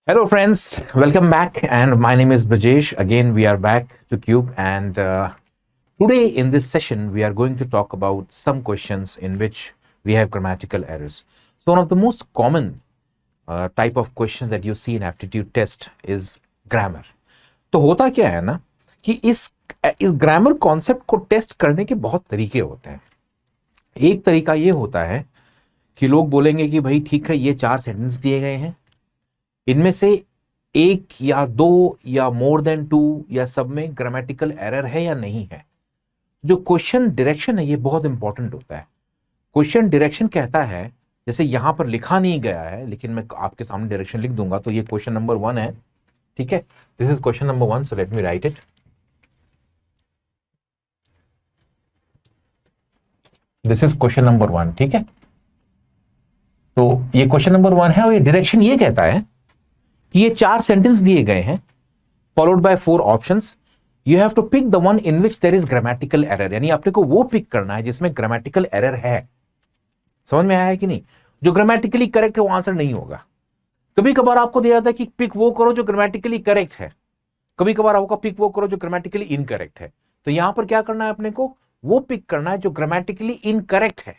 Hello, friends. Welcome back. And my name is Brajesh. Again, we are back to Cube. And today, in this session, we are going to talk about some questions in which we have grammatical errors. So, one of the most common type of questions that you see in aptitude test is grammar. तो होता क्या है ना कि इस grammar concept को test करने के बहुत तरीके होते हैं। एक तरीका ये होता है कि लोग बोलेंगे कि भाई ठीक है, ये 4 सेंटेंस दिए गए हैं, इनमें से एक या दो या मोर देन 2 या सब में ग्रामेटिकल एरर है या नहीं है। जो क्वेश्चन डायरेक्शन है ये बहुत इंपॉर्टेंट होता है। क्वेश्चन डायरेक्शन कहता है, जैसे यहां पर लिखा नहीं गया है लेकिन मैं आपके सामने डायरेक्शन लिख दूंगा, तो ये क्वेश्चन नंबर 1 है, ठीक है। This is question number 1, so let me right it. This is question number 1, ठीक है। तो ये क्वेश्चन नंबर 1 है और ये डायरेक्शन ये कहता है कि ये 4 सेंटेंस दिए गए हैं followed by 4 options. You have to pick the one in which there is grammatical error, यानी आपने को वो पिक करना है जिसमें ग्रामेटिकल एरर है। समझ में आया है कि नहीं? जो ग्रामेटिकली करेक्ट है वो आंसर नहीं होगा। कभी कभार आपको दिया जाता है कि पिक वो करो जो ग्रामेटिकली करेक्ट है, कभी कभार आपको पिक वो करो जो ग्रामेटिकली इनकरेक्ट है। तो यहां पर क्या करना है, अपने को वो पिक करना है जो ग्रामेटिकली इनकरेक्ट है,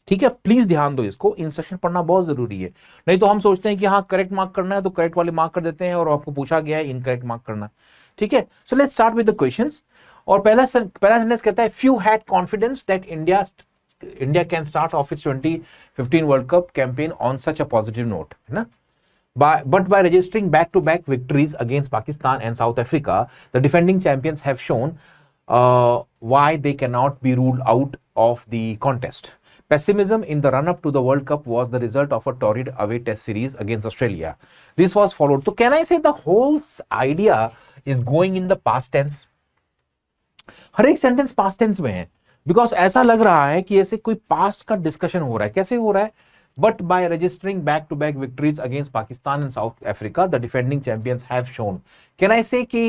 ठीक है। प्लीज ध्यान दो, इसको इंस्ट्रक्शन पढ़ना बहुत जरूरी है। नहीं तो हम सोचते हैं कि हाँ करेक्ट मार्क करना है तो करेक्ट वाले मार्क कर देते हैं और आपको पूछा गया है इनकरेक्ट मार्क करना, ठीक है। So let's start with the questions. और पहला सेंटेंस कहता है, few had confidence that India can start off its 2015 world cup campaign on such a positive note, है ना। But by registering back-to-back victories against Pakistan and South Africa, the defending champions have shown why they cannot be ruled out of the contest. Pessimism in the run-up to the World Cup was the result of a torrid away test series against Australia. This was followed. So can I say the whole idea is going in the past tense? हर एक sentence past tense में है, because ऐसा लग रहा है कि ऐसे कोई पास्ट का डिस्कशन हो रहा है। कैसे हो रहा है? But by registering back-to-back victories against Pakistan and South Africa, the defending champions have shown. Can I say कि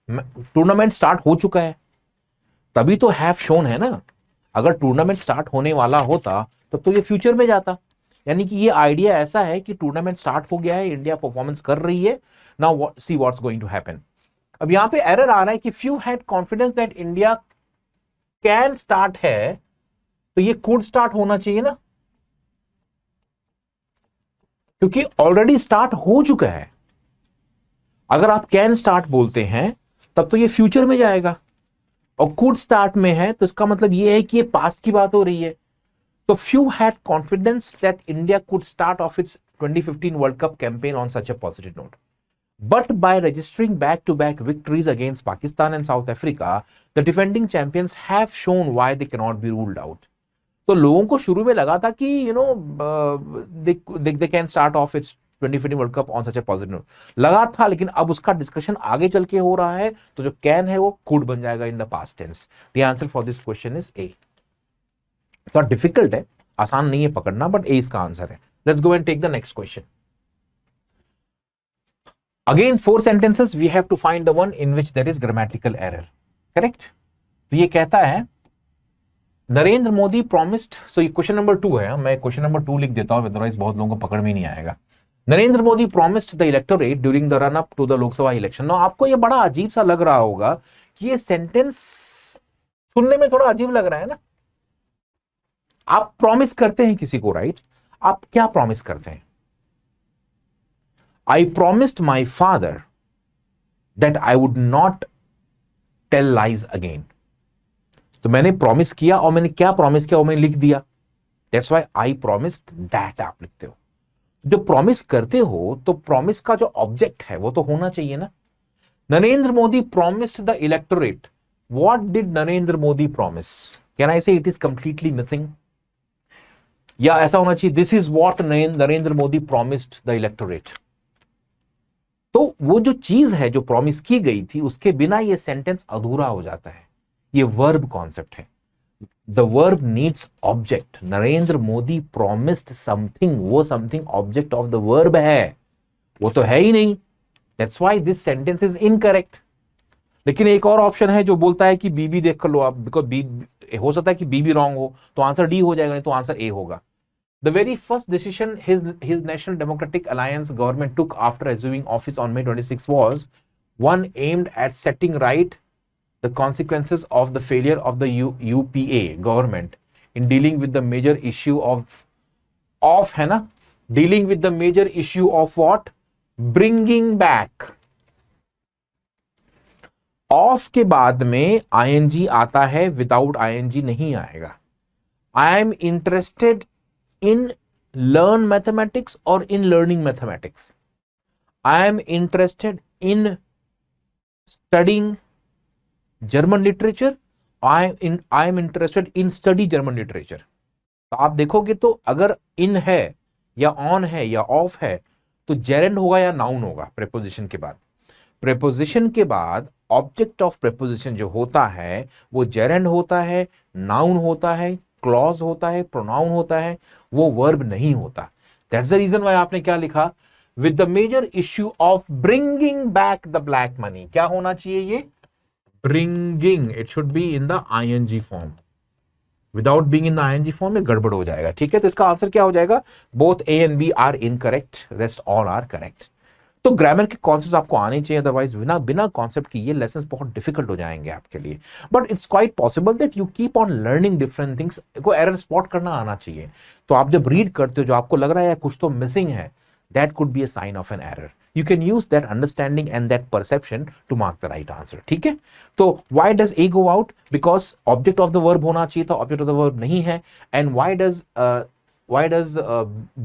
टूर्नामेंट स्टार्ट हो चुका है, तभी तो have shown है ना। अगर टूर्नामेंट स्टार्ट होने वाला होता तब तो ये फ्यूचर में जाता। यानी कि ये आइडिया ऐसा है कि टूर्नामेंट स्टार्ट हो गया है, इंडिया परफॉर्मेंस कर रही है, now see what's going to happen. अब यहां पे एरर आ रहा है कि few had confidence that India can start है, तो ये कुड स्टार्ट होना चाहिए ना, क्योंकि ऑलरेडी स्टार्ट हो चुका है। अगर आप कैन स्टार्ट बोलते हैं तब तो ये फ्यूचर में जाएगा, और कुड स्टार्ट में है तो इसका मतलब ये है कि ये पास्ट की बात हो रही है। तो few had confidence that India could start off its 2015 world cup campaign on such a positive note, but by registering back to back victories against Pakistan and South Africa, the defending champions have shown why they can not be ruled out. तो लोगों को शुरू में लगा था कि they can start off its 2015 world cup on such a positive note, लगा था, लेकिन अब उसका डिस्कशन आगे चल के हो रहा है, तो जो कैन है वो कुड बन जाएगा in the past tense. The answer for this question is A. थोड़ा डिफिकल्ट है, आसान नहीं है पकड़ना, बट ए इसका आंसर है। Let's go and take the next question. Again 4 sentences, we have to find the one in which there is grammatical error, correct. तो ये कहता है, नरेंद्र मोदी प्रॉमिस्ड, सो ये क्वेश्चन नंबर 2 है, मैं क्वेश्चन नंबर 2 लिख देता हूं, अदरवाइज बहुत लोगों को पकड़ में नहीं आएगा। Narendra Modi promised the electorate during the run up to the Lok Sabha election. ना आपको ये बड़ा अजीब सा लग रहा होगा कि ये सेंटेंस सुनने में थोड़ा अजीब लग रहा है ना। आप प्रॉमिस करते हैं किसी को, राइट? आप क्या प्रॉमिस करते हैं? I promised my father that I would not tell lies again. तो मैंने प्रॉमिस किया, और मैंने क्या प्रॉमिस किया वो मैंने लिख दिया, that's why I promised that आप लिखते हो। जो प्रॉमिस करते हो तो प्रॉमिस का जो ऑब्जेक्ट है वो तो होना चाहिए ना। Narendra Modi promised the electorate, what did Narendra Modi promise? Can I से इट इज कंप्लीटली मिसिंग, या ऐसा होना चाहिए this is what Narendra Modi promised the electorate. तो वो जो चीज है जो प्रॉमिस की गई थी, उसके बिना ये सेंटेंस अधूरा हो जाता है। ये वर्ब कॉन्सेप्ट है, the verb needs object. Narendra Modi promised something, वो something object of the verb है, वो तो है ही नहीं। That's why this sentence is incorrect. लेकिन एक और ऑप्शन है जो बोलता है कि बी भी देख कर लो आप, बिकॉज बी हो सकता है कि बी भी रॉन्ग हो, तो आंसर डी हो जाएगा, नहीं तो आंसर ए होगा। The very first decision his National Democratic Alliance government took after assuming office on May 26 was one aimed at setting right the consequences of the failure of the UPA government in dealing with the major issue of है ना, dealing with the major issue of what? Bringing back. Of के बाद में ING आता है, without ING नहीं आएगा. I am interested in learn mathematics और in learning mathematics. I am interested in studying German literature. I am interested in study German literature. तो आप देखोगे तो अगर इन है या ऑन है या ऑफ है तो जेरेंड होगा या नाउन होगा प्रेपोजिशन के बाद. प्रेपोजिशन के बाद ऑब्जेक्ट ऑफ प्रेपोजिशन जो होता है वो जेरेंड होता है, नाउन होता है, क्लॉज होता है, प्रोनाउन होता है, वो वर्ब नहीं होता. दैट्स द रीजन व्हाई आपने क्या लिखा, with the major issue of bringing back the black money. क्या होना चाहिए ये? Bringing. It should be in the ING form. Without being in the ING form में गड़बड़ हो जाएगा. ठीक है, तो इसका आंसर क्या हो जाएगा? Both A and B are incorrect, rest all are correct. तो ग्रामर के कॉन्सेप्ट आपको आने चाहिए, अदरवाइज बिना कॉन्सेप्ट की ये लेसन्स बहुत डिफिकल्ट हो जाएंगे आपके लिए. But it's quite possible that you keep on learning different things. को एरर स्पॉट करना आना चाहिए. तो आप जब रीड करते हो जो आपको लग रहा है कुछ तो मिसिंग है, that could be a sign of an error. You can use that understanding and that perception to mark the right answer. ठीक है, तो why does A go out? Because object of the verb होना चाहिए था, object of the verb नहीं है. And why does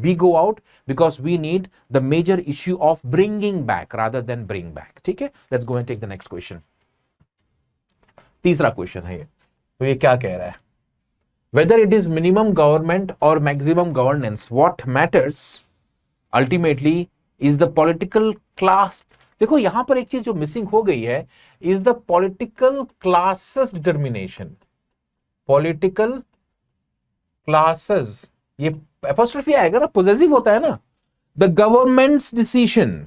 B go out? Because we need the major issue of bringing back rather than bring back. ठीक है, let's go and take the next question. तीसरा question है ये. तो ये क्या कह रहा है? Whether it is minimum government or maximum governance, what matters ultimately is the political class. देखो यहां पर एक चीज जो मिसिंग हो गई है, is the political classes determination. Political classes, ये एपोस्ट्रोफी आएगा ना, पोजेसिव होता है ना. The governments decision,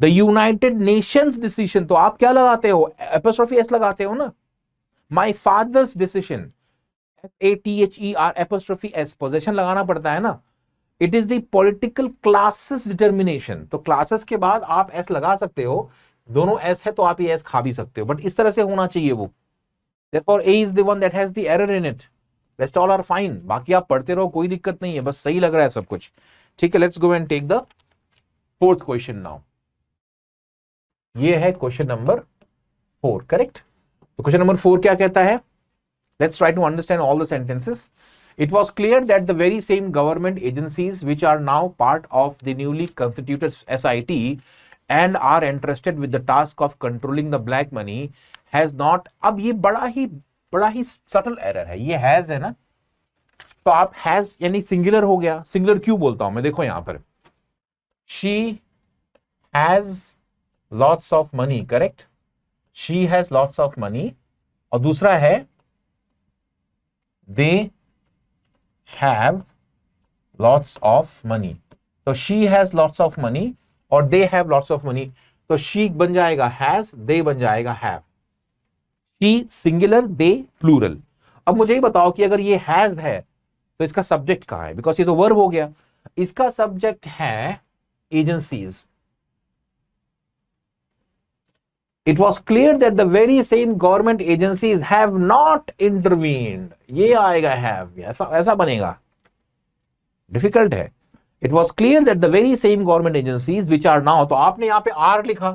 the United Nations decision. तो आप क्या लगाते हो? एपोस्ट्रोफी एस लगाते हो ना. My father's decision, FATHER apostrophe S, possession लगाना पड़ता है ना. It is the political classes determination. तो क्लासेस के बाद आप एस लगा सकते हो, दोनों एस है तो आप ये एस खा भी सकते हो, बट इस तरह से होना चाहिए वो. therefore A is the one that has the error in it. rest all are fine. बाकी आप पढ़ते रहो, कोई दिक्कत नहीं है, बस सही लग रहा है सब कुछ. ठीक है, let's go and take the fourth question now. ये है क्वेश्चन नंबर 4. करेक्ट. तो क्वेश्चन नंबर 4 क्या कहता है? Let's try to understand all the sentences. It was clear that the very same government agencies which are now part of the newly constituted SIT and are entrusted with the task of controlling the black money has not. अब ये बड़ा ही subtle error है. ये has है ना, तो आप has यानी सिंगुलर हो गया. सिंगुलर क्यों बोलता हूं मैं? देखो यहां पर she has lots of money. Correct, she has lots of money. और दूसरा है they have lots of money. तो she has lots of money और they have lots of money. तो she बन जाएगा has, they बन जाएगा have. she singular, they plural. अब मुझे ही बताओ कि अगर ये has है तो इसका सब्जेक्ट कहां है? बिकॉज ये तो वर्ब हो गया. इसका सब्जेक्ट है agencies. It was clear that the very same government agencies have not intervened. ये आएगा have, ऐसा बनेगा. डिफिकल्ट है. It was clear that the very same government agencies which are now, तो आपने यहाँ पे R लिखा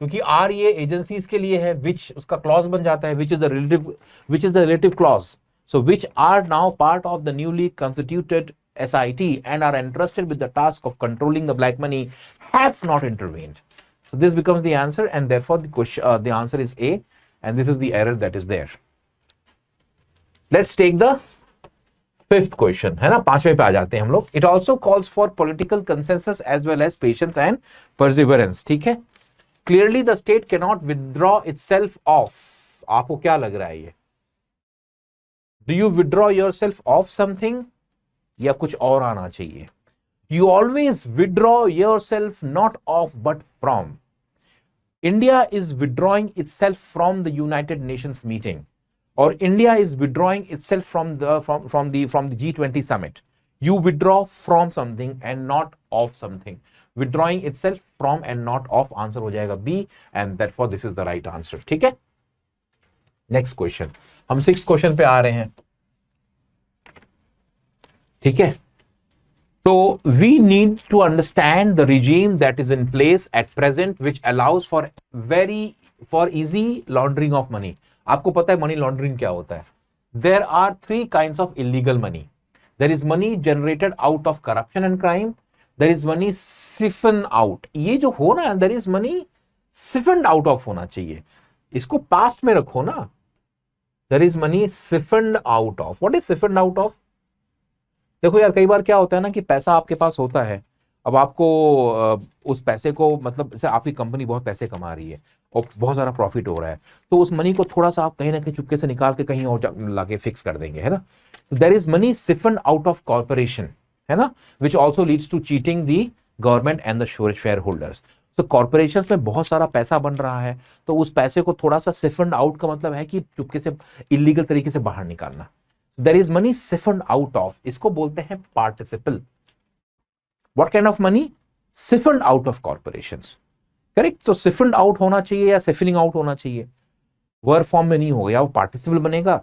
क्योंकि R ये agencies के लिए है, which उसका clause बन जाता है, which is the relative clause. So which are now part of the newly constituted SIT and are entrusted with the task of controlling the black money have not intervened. So this becomes the answer, and therefore the question, the answer is A, and this is the error that is there. Let's take the fifth question, है ना. 5वें पे आ जाते हैं हम लोग. It also calls for political consensus as well as patience and perseverance. ठीक है. Clearly the state cannot withdraw itself off. आपको क्या लग रहा है ये? Do you withdraw yourself off something? या कुछ और आना चाहिए? You always withdraw yourself not off but from. India is withdrawing itself from the United Nations meeting, or India is withdrawing itself from the G20 summit. You withdraw from something and not of something. Withdrawing itself from and not of, answer हो जाएगा B, and therefore this is the right answer. ठीक है, next question, हम 6th question पे आ रहे हैं. ठीक है, तो we need to understand the regime that is in place at present which allows for easy laundering of money. आपको पता है मनी लॉन्ड्रिंग क्या होता है? There are 3 kinds of illegal money. There is money generated out of corruption and crime. There is money siphoned out. ये जो हो रहा है, there is money siphoned out of होना चाहिए. इसको पास्ट में रखो ना. There is money siphoned out of. What is siphoned out of? देखो यार, कई बार क्या होता है ना कि पैसा आपके पास होता है, अब आपको उस पैसे को, मतलब जैसे आपकी कंपनी बहुत पैसे कमा रही है और बहुत सारा प्रॉफिट हो रहा है, तो उस मनी को थोड़ा सा आप कहीं ना कहीं चुपके से निकाल के कहीं और लाके फिक्स कर देंगे, है ना. There is money siphoned out of corporation, है ना, which also leads to cheating the government and the shareholders. तो कॉर्पोरेशंस में बहुत सारा पैसा बन रहा है, तो उस पैसे को थोड़ा सा सिफन्ड आउट का मतलब है कि चुपके से इलीगल तरीके से बाहर निकालना. There is money siphoned out of, इसको बोलते हैं participle. What kind of money? Siphoned out of corporations. Correct? So siphoned out होना चाहिए या siphoning out होना चाहिए. वर्ब फॉर्म में नहीं होगा, या वो पार्टिसिपल बनेगा,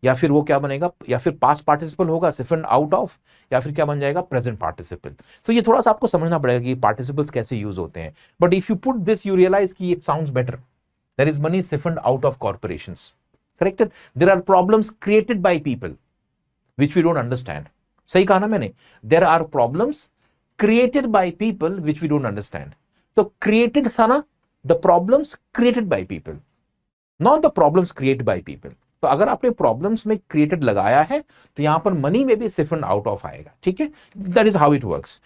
या फिर वो क्या बनेगा, या फिर पास्ट पार्टिसिपल होगा siphoned out of, या फिर क्या बन जाएगा, प्रेजेंट पार्टिसिपल. सो ये थोड़ा सा आपको समझना पड़ेगा कि पार्टिसिपल्स कैसे यूज होते हैं. But if you put this, you realise कि it sounds better. There is money siphoned out of corporations. Corrected? There are problems created by people which we don't understand. सही कहा ना मैंने? There are problems created by people which we don't understand. तो created था ना, the problems created by people, not the problems created by people. तो अगर आपने problems में created लगाया है तो यहां पर money में भी siphoned out of आएगा. ठीक है, that is how it works.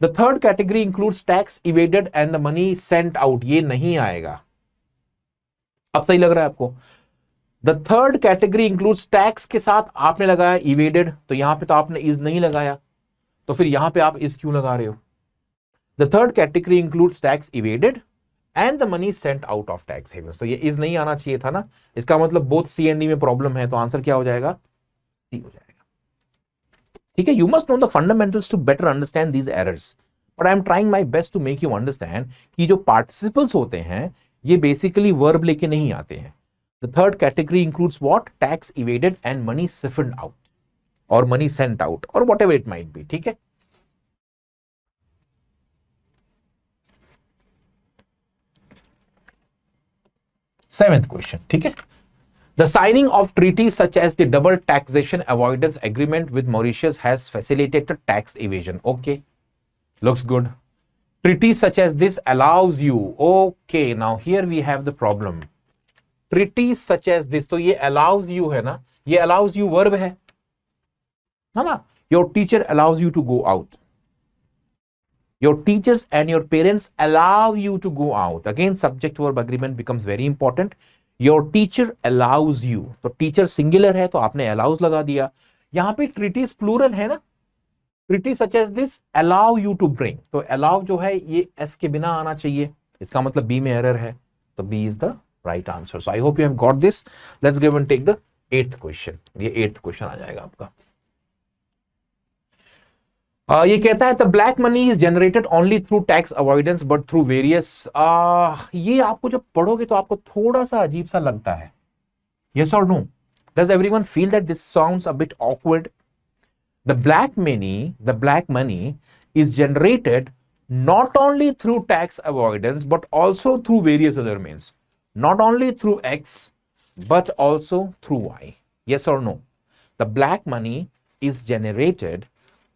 The third category includes tax evaded and the money sent out. ये नहीं आएगा. अब सही लग रहा है आपको? The third category includes tax के साथ आपने लगाया evaded, तो यहां पे तो आपने is नहीं लगाया, तो फिर यहां पे आप इस क्यों लगा रहे हो? The third category includes tax evaded and the money sent out of tax havens. तो ये इज नहीं आना चाहिए था ना, इसका मतलब बोथ सी एंड डी में प्रॉब्लम है, तो आंसर क्या हो जाएगा? सी हो जाएगा. ठीक है, you must know the fundamentals to better understand these errors, but I am trying my best to make you understand कि जो पार्टिसिपल्स होते हैं ये बेसिकली वर्ब लेके नहीं आते हैं. The third category includes what? Tax evaded and money siphoned out और मनी सेंट आउट और whatever it might be. ठीक है, सेवेंथ क्वेश्चन. ठीक है, the signing of treaty such as the double taxation avoidance agreement with Mauritius has facilitated tax evasion. Okay, looks good. Treaty such as this allows you. Okay, now here we have the problem. Treaty such as this, तो ये allows you है ना, ये allows you verb है ना. Your teacher allows you to go out. Your teachers and your parents allow you to go out. Again subject verb agreement becomes very important. Your teacher allows you, तो teacher singular है तो आपने allows लगा दिया. यहां पे treaties plural है ना, treaty such as this allow you to bring, तो अलाउ जो है ये एस के बिना आना चाहिए, इसका मतलब बी में एरर है, तो B is the right answer. So I hope you have got this. Let's give and take the 8th question. ये 8th क्वेश्चन आ जाएगा आपका. ये कहता है the black money is generated only through tax avoidance but through various. ये आपको जब पढ़ोगे तो आपको थोड़ा सा अजीब सा लगता है. यस और no? Does everyone feel that this sounds a bit awkward? The black money is generated not only through tax avoidance but also through various other means. Not only through X but also through Y. Yes or no? The black money is generated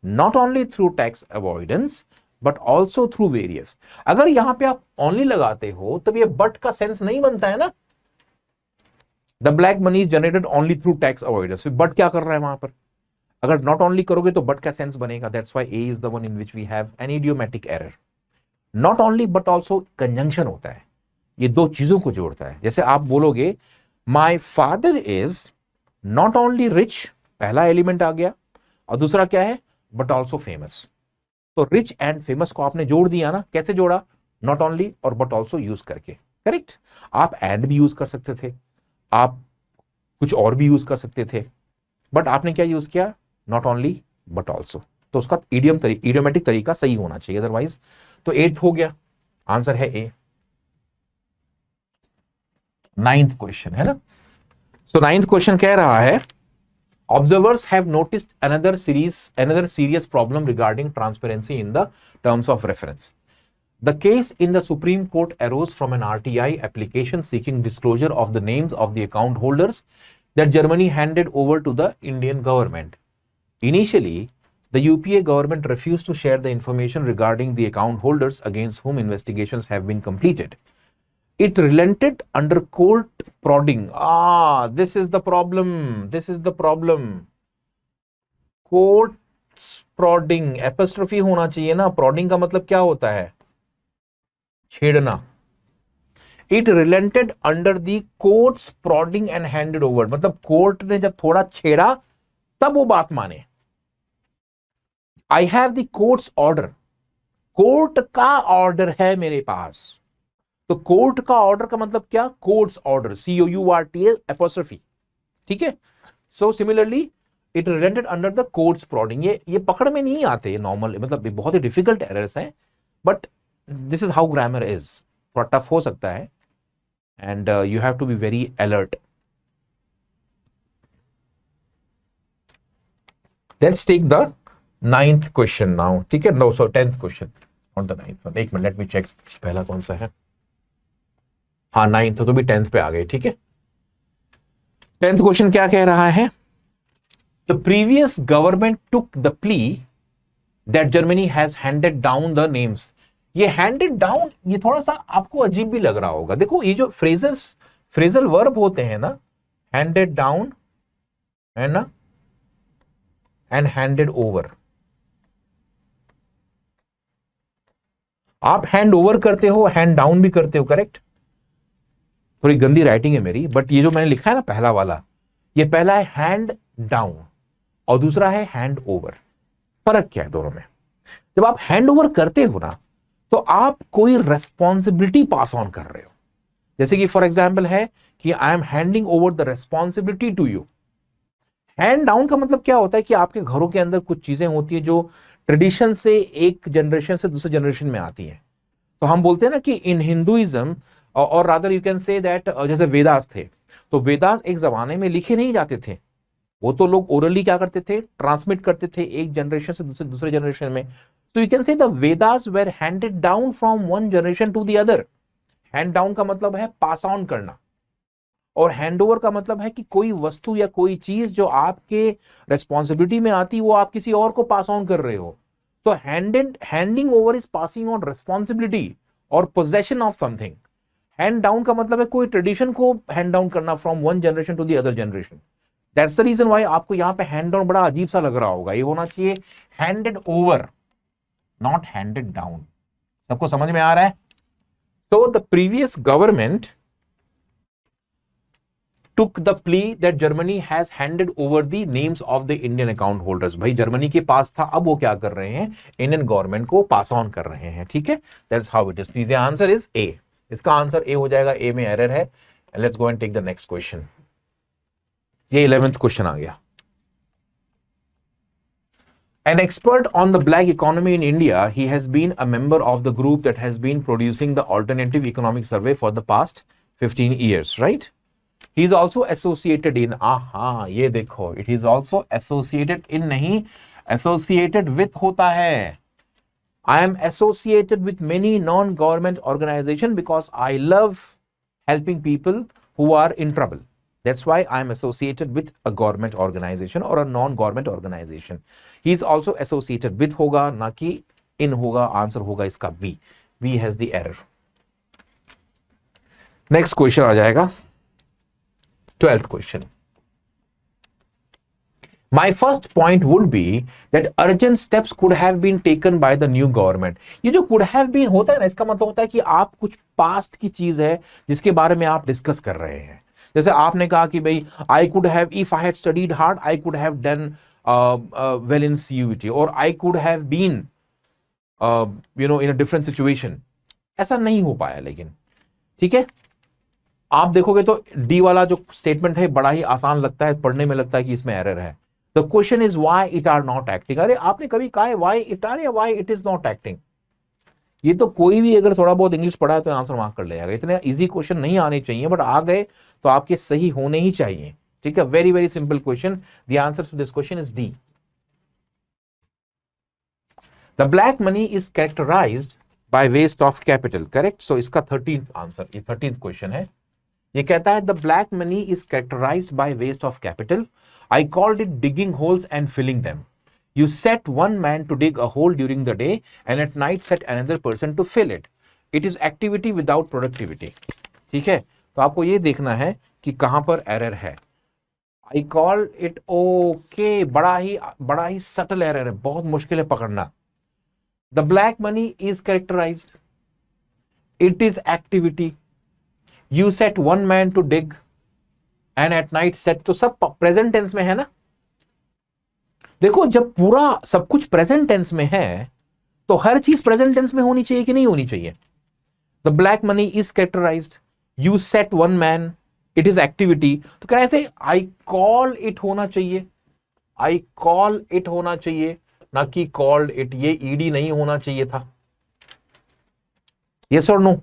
not only through tax avoidance but also through various. अगर यहां पे आप only लगाते हो तब ये but का sense नहीं बनता है ना. The black money is generated only through tax avoidance. फिर but क्या कर रहा है वहां पर? अगर not only करोगे तो but का सेंस बनेगा. That's why A is the one in which we have an idiomatic error. Not only but also conjunction होता है, ये दो चीजों को जोड़ता है. जैसे आप बोलोगे My father is not only rich, पहला एलिमेंट आ गया, और दूसरा क्या है? But also famous. तो rich and famous को आपने जोड़ दिया ना. कैसे जोड़ा? Not only और but also यूज करके. करेक्ट? आप and भी यूज कर सकते थे, आप कुछ और भी यूज कर सकते थे, बट आपने क्या यूज किया? Not only but also. तो उसका इडियोमेटिक तरीका सही होना चाहिए, अदरवाइज। तो 8th हो गया, आंसर है ए। 9th क्वेश्चन है ना। सो 9th क्वेश्चन कह रहा है, observers have noticed another serious problem regarding transparency in the terms of reference. The case in the Supreme Court arose from an RTI application seeking disclosure of the names of the account holders that Germany handed over to the Indian government. Initially, the UPA government refused to share the information regarding the account holders against whom investigations have been completed. It relented under court prodding. This is the problem. This is the problem. Court prodding, apostrophe होना चाहिए ना। prodding का मतलब क्या होता है? छेड़ना। It relented under the court's prodding and handed over. मतलब court ने जब थोड़ा छेड़ा तब वो बात माने। I have the court's order. Court का ऑर्डर है मेरे पास। तो कोर्ट का ऑर्डर का मतलब क्या? कोर्ट्स ऑर्डर, COURT एपोस्ट्रोफी, ठीक है। So similarly it related under the courts prodding. ये पकड़ में नहीं आते नॉर्मल, मतलब बहुत ही डिफिकल्ट एरर्स हैं, but this is how grammar is. थोड़ा टफ हो सकता है and you have to be very alert. Let's take the 9th question now, ठीक है। No, so 10th question, not the 9th one. एक मिनट, लेट मी चेक पहला कौन सा है। हाँ 9th तो भी 10th पे आ गए, ठीक है। 10th क्वेश्चन क्या कह रहा है? The previous government took the plea that Germany has handed down the names. ये हैंडेड डाउन, ये थोड़ा सा आपको अजीब भी लग रहा होगा। देखो ये जो फ्रेजल वर्ब होते हैं ना, हैंडेड डाउन है ना, एंड हैंडेड ओवर। आप हैंड ओवर करते हो, हैंड डाउन भी करते हो, करेक्ट। थोड़ी गंदी राइटिंग है मेरी, बट ये जो मैंने लिखा है ना पहला वाला, ये पहला है हैंड डाउन और दूसरा है हैंड ओवर। फर्क क्या है दोनों में? जब आप हैंड ओवर करते हो ना, तो आप कोई रेस्पॉन्सिबिलिटी पास ऑन कर रहे हो। जैसे कि फॉर एग्जाम्पल है कि I am handing over the responsibility to you. Hand down का मतलब क्या होता है कि आपके घरों के अंदर कुछ चीजें होती है जो ट्रेडिशन से एक जनरेशन से दूसरे जनरेशन में आती हैं। तो हम बोलते हैं ना कि इन हिंदुइज्म, और rather you can say that, जैसे वेदास थे, तो वेदास एक जमाने में लिखे नहीं जाते थे, वो तो लोग ओरली क्या करते थे, ट्रांसमिट करते थे एक जनरेशन से दूसरे जनरेशन में। तो you can say the Vedas were handed down from one generation to the other. Hand down का मतलब है पास ऑन करना, और हैंड ओवर का मतलब है कि कोई वस्तु या कोई चीज जो आपके रेस्पॉन्सिबिलिटी में आती, वो आप किसी और को पास ऑन कर रहे हो। तो handing over is passing on responsibility और possession of something. Hand down का मतलब है कोई ट्रेडिशन को हैंड डाउन करना from one generation to the other generation. That's the reason why आपको यहां पे हैंड डाउन बड़ा अजीब सा लग रहा होगा। ये होना चाहिए handed over, not handed down. सबको समझ में आ रहा है? तो the previous government took the plea that Germany has handed over the names of the Indian account holders। भाई जर्मनी के पास था, अब वो क्या कर रहे हैं, इंडियन गवर्नमेंट को पास ऑन कर रहे हैं, ठीक है। That's how it is. The answer is A. इसका आंसर ए हो जाएगा, ए में एरर है। Let's go and take the next question. ये 11th क्वेश्चन आ गया। An expert on the black economy in India, he has been a member of the group that has been producing the alternative economic survey for the past 15 years, right? He is also associated in, ये देखो, it is also associated in नहीं, associated with होता है। I am associated with many non-government organizations because I love helping people who are in trouble. That's why I am associated with a government organization or a non-government organization. He is also associated with होगा, ना कि in होगा। Answer होगा इसका B. B has the error. Next question आ जाएगा 12th question. My first point would be that urgent steps could have been taken by the new government. ये जो could have been होता है ना, इसका मतलब होता है कि आप कुछ past की चीज है जिसके बारे में आप डिस्कस कर रहे हैं। जैसे आपने कहा कि भाई I could have, if I had studied hard, I could have done well in CUET, or I could have been in a different situation. ऐसा नहीं हो पाया, लेकिन ठीक है। आप देखोगे तो डी वाला जो स्टेटमेंट है बड़ा ही आसान लगता है, पढ़ने में लगता है कि इसमें एरर है। The the question is why it are not acting. अरे आपने कभी कहा है व्हाई इट आर या why it is not acting? ये तो कोई भी अगर थोड़ा बहुत इंग्लिश पढ़ा है तो आंसर मार्क कर लेगा। इतने इजी क्वेश्चन नहीं आने चाहिए, बट आ गए तो आपके सही होने ही चाहिए। ठीक है, very very simple question. The answer to this question is D. The black money is characterised by waste of capital. Correct. So इसका 13th आंसर, ये 13th क्वेश्चन है। ये कहता है the black money is characterised by waste of capital. I called it digging holes and filling them. You set one man to dig a hole during the day and at night set another person to fill it. It is activity without productivity. ठीक है, तो आपको ये देखना है कि कहां पर एरर है। I call it okay, बड़ा ही सटल एरर है, बहुत मुश्किल है पकड़ना। The black money is characterized. It is activity. You set one man to dig and at night set, तो सब प्रेजेंट टेंस में है ना। देखो जब पूरा सब कुछ प्रेजेंट टेंस में है तो हर चीज प्रेजेंट टेंस में होनी चाहिए कि नहीं होनी चाहिए? The black money is characterised, you set one man, it is activity. तो क्या ऐसे आई कॉल इट होना चाहिए, आई कॉल इट होना चाहिए, ना कि कॉल्ड इट। ये ईडी नहीं होना चाहिए था। यस और नो?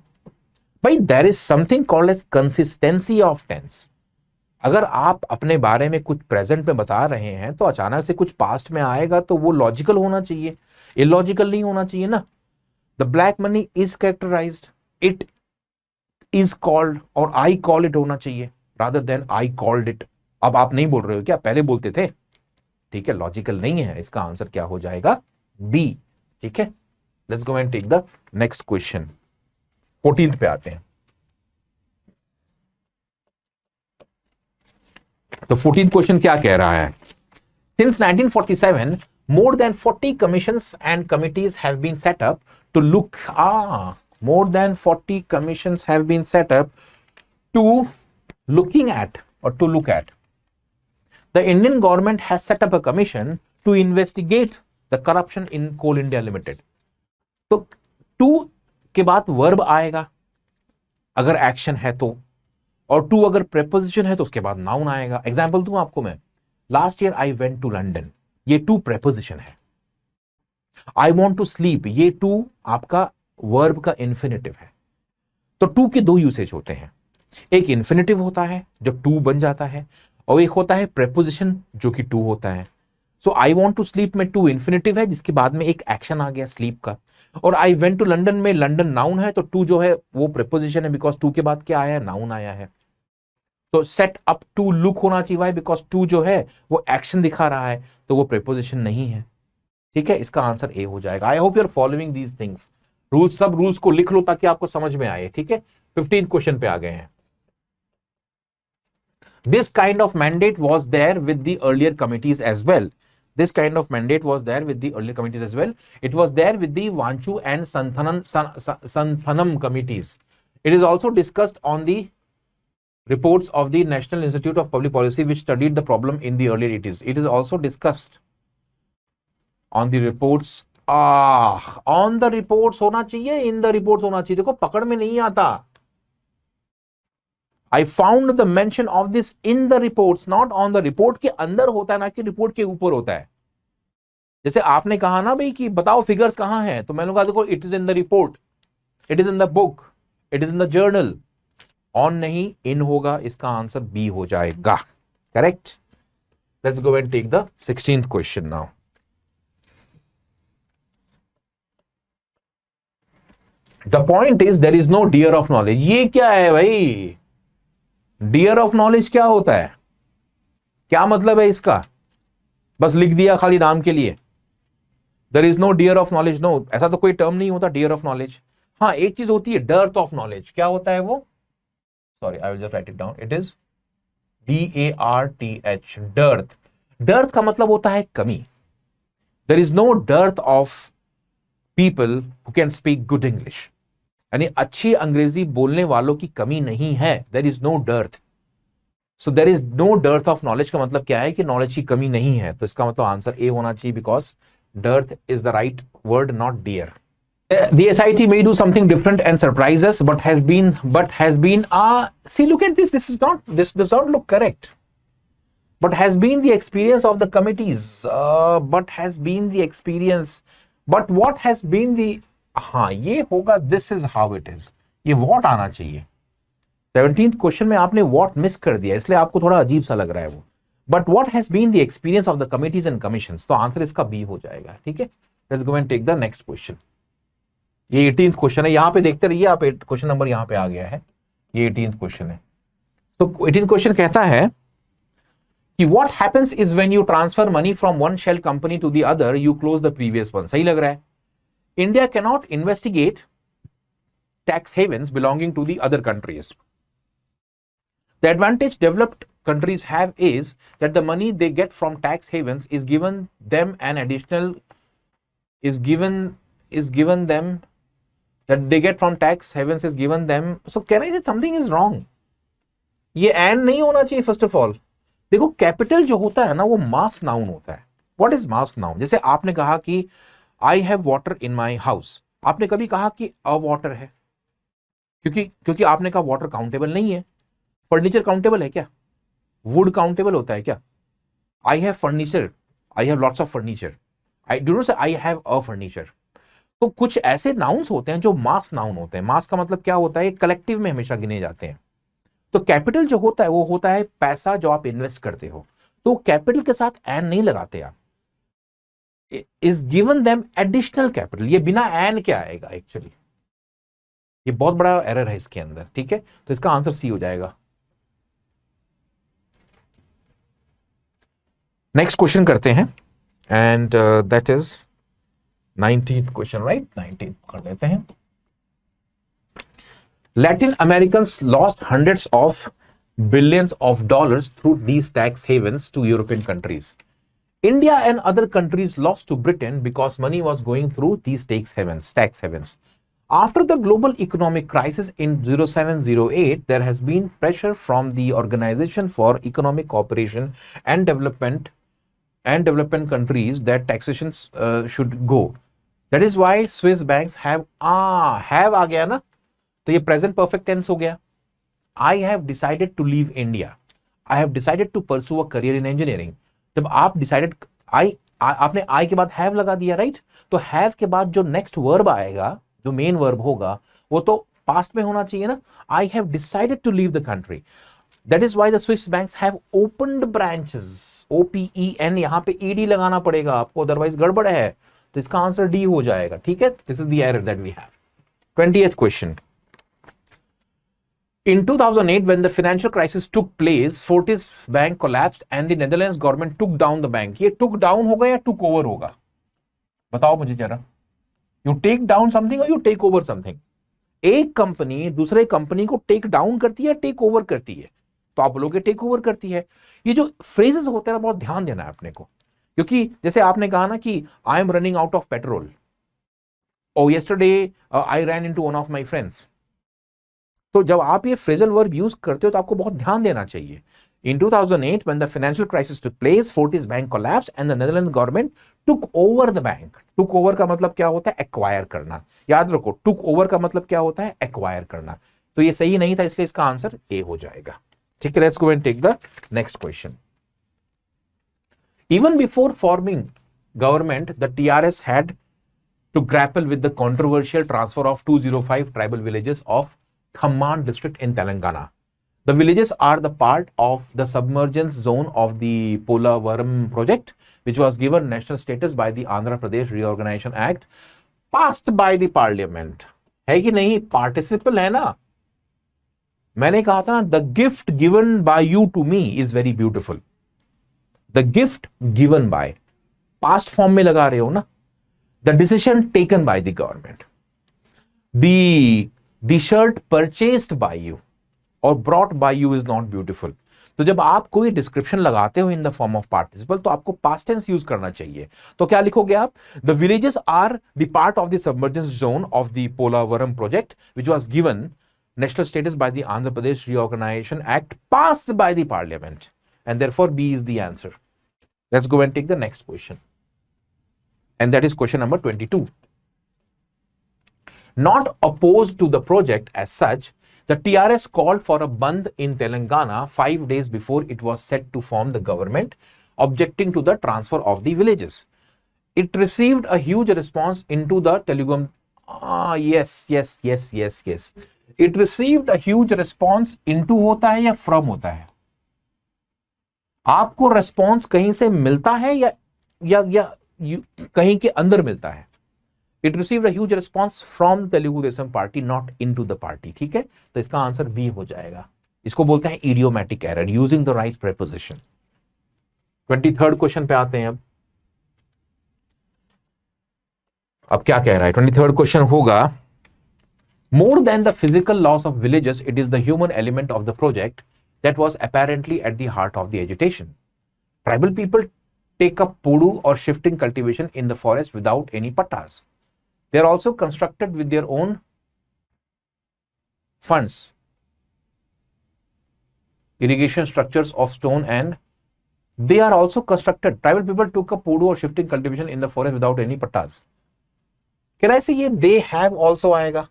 भाई there is something called as consistency of tense. अगर आप अपने बारे में कुछ प्रेजेंट में बता रहे हैं तो अचानक से कुछ पास्ट में आएगा तो वो लॉजिकल होना चाहिए, इलॉजिकल नहीं होना चाहिए ना। The black money is characterised, it is called, और आई कॉल इट होना चाहिए rather than I called it. अब आप नहीं बोल रहे हो क्या, पहले बोलते थे। ठीक है, लॉजिकल नहीं है। इसका आंसर क्या हो जाएगा? बी। ठीक है, let's go and take the next question. 14th पे आते हैं। तो 14th क्वेश्चन क्या कह रहा है? Since 1947, more than 40 commissions and committees have been set up to look. More than 40 commissions have been set up to looking at or to look at. The Indian government has set up a commission to investigate the corruption in Coal India Limited. तो to के बाद verb आएगा अगर action है तो, और to अगर preposition है तो उसके बाद नाउन आएगा। एग्जाम्पल दूं आपको मैं, last year I went to London, ये टू प्रेपोजिशन है। आई वॉन्ट टू स्लीप, ये टू आपका वर्ब का इन्फिनेटिव है। तो टू के दो यूसेज होते हैं, एक इन्फिनेटिव होता है जो टू बन जाता है, और एक होता है प्रेपोजिशन जो कि टू होता है। सो आई वॉन्ट टू स्लीप में टू इन्फिनेटिव है जिसके बाद में एक एक्शन आ गया स्लीप का, और आई वेंट टू लंडन में लंडन नाउन है, तो टू जो है वो प्रेपोजिशन है बिकॉज टू के बाद क्या आया है? नाउन आया है। तो सेट अप टू लुक होना चाहिए बिकॉज टू जो है वो एक्शन दिखा रहा है, तो वो प्रेपोजिशन नहीं है। ठीक है, इसका आंसर ए हो जाएगा। I hope you are following these things. Rules, सब रूल्स को लिख लो ताकि आपको समझ में आए। ठीक है, 15th क्वेश्चन पे आ गए हैं। This kind of mandate was there with the earlier committees as well. This kind of mandate was there with the earlier committees as well. It was there with the Vanchu and Santhanam committees. It is also discussed on the reports of the National Institute of Public Policy, which studied the problem in the earlier 80s. It is also discussed on the reports. On the reports होना चाहिए, in the reports होना चाहिए। देखो पकड़ में नहीं आता। I found the mention of this in the reports, not on the report। के अंदर होता है ना कि रिपोर्ट के ऊपर होता है। जैसे आपने कहा ना भाई कि बताओ फिगर्स कहां हैं, तो मैंने कहा देखो it is in the report, it is in the book, it is in the journal. On नहीं, इन होगा। इसका आंसर बी हो जाएगा। Correct. Let's go and take the 16th question now. The point is there is no dear of knowledge. ये क्या है भाई? Dear of knowledge क्या होता है? क्या मतलब है इसका? बस लिख दिया खाली नाम के लिए। There is no dear of knowledge. No, ऐसा तो कोई टर्म नहीं होता डियर ऑफ नॉलेज। हाँ, एक चीज होती है डर्थ ऑफ नॉलेज। क्या होता है वो? Sorry, I will just write it down. It is DARTH, dearth. Dearth का मतलब होता है कमी। There is no dearth of people who can speak good English, यानी अच्छी अंग्रेजी बोलने वालों की कमी नहीं है। There is no dearth. So there is no dearth of knowledge का मतलब क्या है कि नॉलेज की कमी नहीं है। तो इसका मतलब आंसर ए होना चाहिए because dearth is the right word, not dear. The SIT may do something different and surprise us, but has been see, look at this. This does not look correct. but has been the experience of the committees, but has been the experience, but what has been the, हाँ ये होगा, this is how it is, ये what आना चाहिए। 17th question में आपने what miss कर दिया, इसलिए आपको थोड़ा अजीब सा लग रहा है वो। But what has been the experience of the committees and commissions, तो आंसर इसका बी हो जाएगा, ठीक है। Let's go and take the next question. ये 18th क्वेश्चन है, यहां पे देखते रहिए आप, क्वेश्चन नंबर यहां पे आ गया है, ये 18th क्वेश्चन है। तो 18th क्वेश्चन कहता है कि what happens is when you transfer money from one shell company to the other, you close the previous one। सही लग रहा है। India cannot investigate tax havens belonging to the other countries. The advantage developed countries have is that the money they get from tax havens is given them an additional, is given them, that they get from tax havens is given them. So can I say something is wrong? ये and नहीं होना चाहिए first of all. देखो capital जो होता है ना वो मास नाउन होता है। What is mass noun? जैसे आपने कहा कि I have water in my house, आपने कभी कहा कि अ वाटर है, क्योंकि आपने कहा वाटर काउंटेबल नहीं है। फर्नीचर काउंटेबल है क्या? वुड काउंटेबल होता है क्या? I have furniture, I have lots of furniture, I do not से आई हैव अ फर्नीचर। तो कुछ ऐसे नाउन्स होते हैं जो मास नाउन होते हैं। मास का मतलब क्या होता है? कलेक्टिव में हमेशा गिने जाते हैं। तो कैपिटल जो होता है वो होता है पैसा जो आप इन्वेस्ट करते हो। तो कैपिटल के साथ एन नहीं लगाते आप। Is given them additional capital, ये बिना एन क्या आएगा एक्चुअली? ये बहुत बड़ा एरर है इसके अंदर, ठीक है। तो इसका आंसर सी हो जाएगा। नेक्स्ट क्वेश्चन करते हैं and that is 19th question, right? 19th कर लेते हैं। Latin Americans lost hundreds of billions of dollars through these tax havens to European countries. India and other countries lost to Britain because money was going through these tax havens. After the global economic crisis in 0708, there has been pressure from the Organization for Economic Cooperation and Development countries that taxation should go. That is why Swiss banks have आ गया ना, तो ये present perfect tense हो गया। I have decided to leave India, I have decided to pursue a career in engineering. जब आप decided, आपने आई के बाद हैव लगा दिया, राइट? तो हैव के बाद जो नेक्स्ट वर्ब आएगा, जो मेन वर्ब होगा, वो तो पास्ट में होना चाहिए ना। I have decided to leave the country. That is why the Swiss banks have opened branches. OPEN, यहां पे ED लगाना पड़ेगा आपको, अदरवाइज गड़बड़ है। तो इसका आंसर डी हो जाएगा, ठीक है। This is the error that we have. 20th question. In 2008, when the financial crisis took place, Fortis Bank collapsed and the Netherlands government took down the bank. ये took down होगा या took over होगा? बताओ मुझे जरा। You take down something or you take over something? एक company दूसरे company को टेक डाउन करती है, टेक ओवर करती है? तो आप बोलोगे टेक ओवर करती है। ये जो फ्रेजेस होते हैं ना, बहुत ध्यान देना है अपने को, क्योंकि जैसे आपने कहा ना कि I am running out of petrol, और yesterday I ran into one of my friends. तो जब आप ये फ्रेजल वर्ब यूज करते हो तो आपको बहुत ध्यान देना चाहिए। In 2008, when the financial crisis took place, Fortis Bank collapsed and the Netherlands government took over the bank. Took over का मतलब क्या होता है? Acquire करना। याद रखो, took over का मतलब क्या होता है? Acquire करना। तो ये सही नहीं था, इसलिए इसका आंसर ए हो जाएगा, ठीक है। Let's go and take the next question. Even before forming government, the TRS had to grapple with the controversial transfer of 205 tribal villages of Khamman district in Telangana. The villages are the part of the submergence zone of the Polavaram project, which was given national status by the Andhra Pradesh Reorganization Act, passed by the parliament. है कि नहीं? Participle है ना। मैंने कहा था ना, the gift given by you to me is very beautiful. The gift given by, past form में लगा रहे हो ना। The decision taken by the government. The shirt purchased by you or brought by you is not beautiful. तो जब आप कोई description लगाते हो in the form of participle, तो आपको पास्ट टेंस यूज करना चाहिए। तो क्या लिखोगे आप? The villages are the part of the submergence zone of the Polavaram project which was given national status by the Andhra Pradesh reorganisation act passed by the parliament, and therefore B is the answer. Let's go and take the next question, and that is question number 22. Not opposed to the project as such, The TRS called for a band in Telangana 5 days before it was set to form the government, objecting to the transfer of the villages. It received a huge response into the Telugu. Yes. It received a huge response into होता है या from होता है? आपको response कहीं से मिलता है या कहीं के अंदर मिलता है? It received a huge response from the Telugu Desam party, not into the party. ठीक है, तो इसका आंसर बी हो जाएगा. इसको बोलते हैं idiomatic error, using the right preposition. 23rd question पे आते हैं. अब क्या कह रहा है? 23rd क्वेश्चन होगा, more than the physical loss of villages, it is the human element of the project that was apparently at the heart of the agitation. Tribal people take up podu or shifting cultivation in the forest without any pattas. They are also constructed with their own funds, irrigation structures of stone, and they are also constructed. Tribal people took up podu or shifting cultivation in the forest without any pattas. Can I say ये they have also आएगा?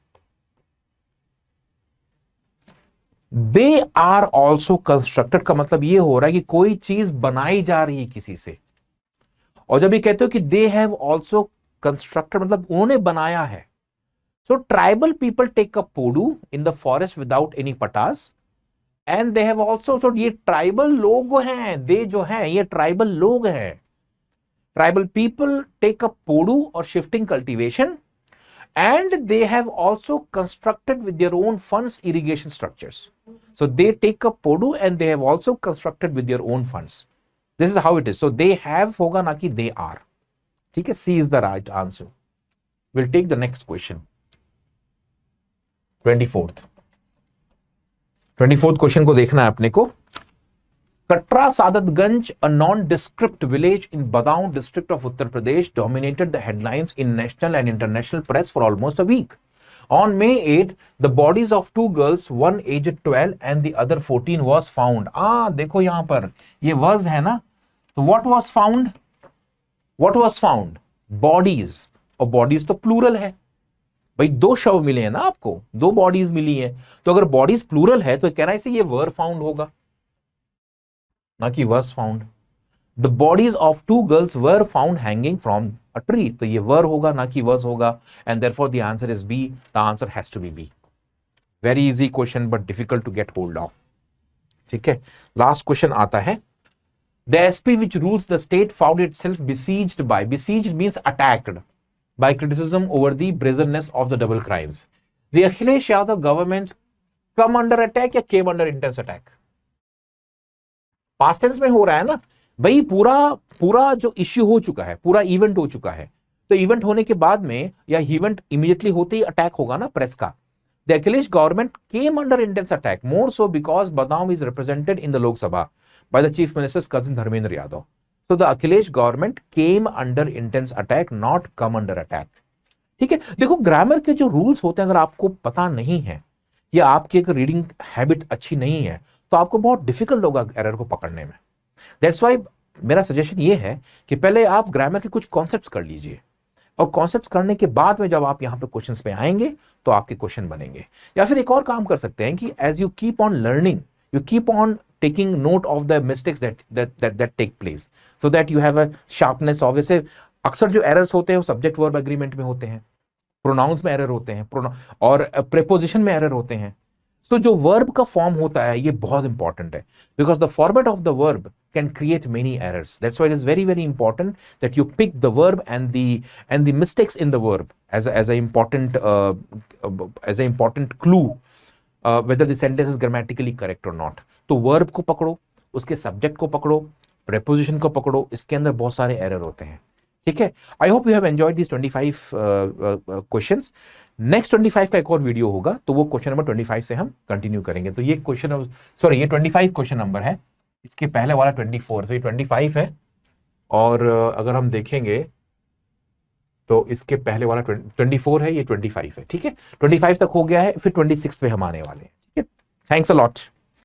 They are also constructed का मतलब ये हो रहा है कि कोई चीज बनाई जा रही है किसी से. और जब ये कहते हो कि they have also constructed मतलब उन्होंने बनाया है. So tribal people take up podu in the forest without any pattas, and they have also, so ये tribal लोग हैं, they जो हैं ये tribal लोग हैं. Tribal people take up podu or shifting cultivation, and they have also constructed with their own funds irrigation structures. So they take up podu and they have also constructed with their own funds. This is how it is. So they have होगा ना कि they are. ठीक है, C is the right answer. We'll take the next question. 24th question को देखना है अपने को. Katra Sadatganj, a nondescript village in Badaun district of Uttar Pradesh, dominated the headlines in national and international press for almost a week. On May 8, the bodies of two girls, one aged 12 and the other 14, was found. देखो यहां पर ये was है ना, तो what was found? What was found? Bodies. और bodies तो plural है भाई, दो शव मिले हैं ना आपको, दो bodies मिली हैं, तो अगर bodies plural है तो कहना है ये were found होगा ना कि was found. The bodies of two girls were found hanging from a tree. तो ये were होगा ना कि was होगा, and therefore the answer is B. The answer has to be B. Very easy question but difficult to get hold of. ठीक है, last question आता है. The SP which rules the state found itself besieged means attacked by criticism over the brazenness of the double crimes. The Akhilesh Yadav government come under attack या came under intense attack? Past tense में हो रहा है ना भाई, पूरा जो issue हो चुका है, पूरा इवेंट हो चुका है, तो इवेंट होने के बाद में या इवेंट इमीडिएटली होते ही अटैक होगा ना प्रेस का. The Akhilesh government came under intense attack, more so because Badaun is represented in the Lok Sabha by the chief minister's cousin Dharmendra Yadav. So the Akhilesh government came under intense attack, not come under attack. ठीक है, देखो grammar के जो rules होते हैं अगर आपको पता नहीं है या आपकी एक रीडिंग हैबिट अच्छी नहीं है तो आपको बहुत डिफिकल्ट होगा एरर को पकड़ने में. दैट्स वाई मेरा सजेशन ये है कि पहले आप ग्रामर के कुछ कॉन्सेप्ट्स कर लीजिए, और कॉन्सेप्ट्स करने के बाद में जब आप यहां पे क्वेश्चंस पे आएंगे तो आपके क्वेश्चन बनेंगे. या फिर एक और काम कर सकते हैं कि as you keep on learning, you keep on taking note of the mistakes that take place, so that you have a sharpness of. जैसे अक्सर जो एरर्स होते हैं वो सब्जेक्ट वर्ब एग्रीमेंट में होते हैं, प्रोनाउंस में एरर होते हैं, और प्रेपोजिशन में एरर होते हैं. तो जो वर्ब का फॉर्म होता है ये बहुत इंपॉर्टेंट है, because the format of the verb can create many errors. That's why it is very, very important that you pick the verb and the mistakes in the verb as an important clue whether the sentence is grammatically correct or not. तो verb को पकड़ो, उसके subject को पकड़ो, preposition को पकड़ो, इसके अंदर बहुत सारे error होते हैं. ठीक है, I hope you have enjoyed these 25 questions. Next 25 का एक और वीडियो होगा तो वो क्वेश्चन नंबर 25 से हम कंटिन्यू करेंगे. तो ये क्वेश्चन, सॉरी ये 25 क्वेश्चन नंबर है, इसके पहले वाला 24, तो ये 25 है, और अगर हम देखेंगे तो इसके पहले वाला 24 है, ये 25 है. ठीक है, 25 तक हो गया है, फिर 26 पे हम आने वाले हैं. ठीक है, थैंक्स अ लॉट.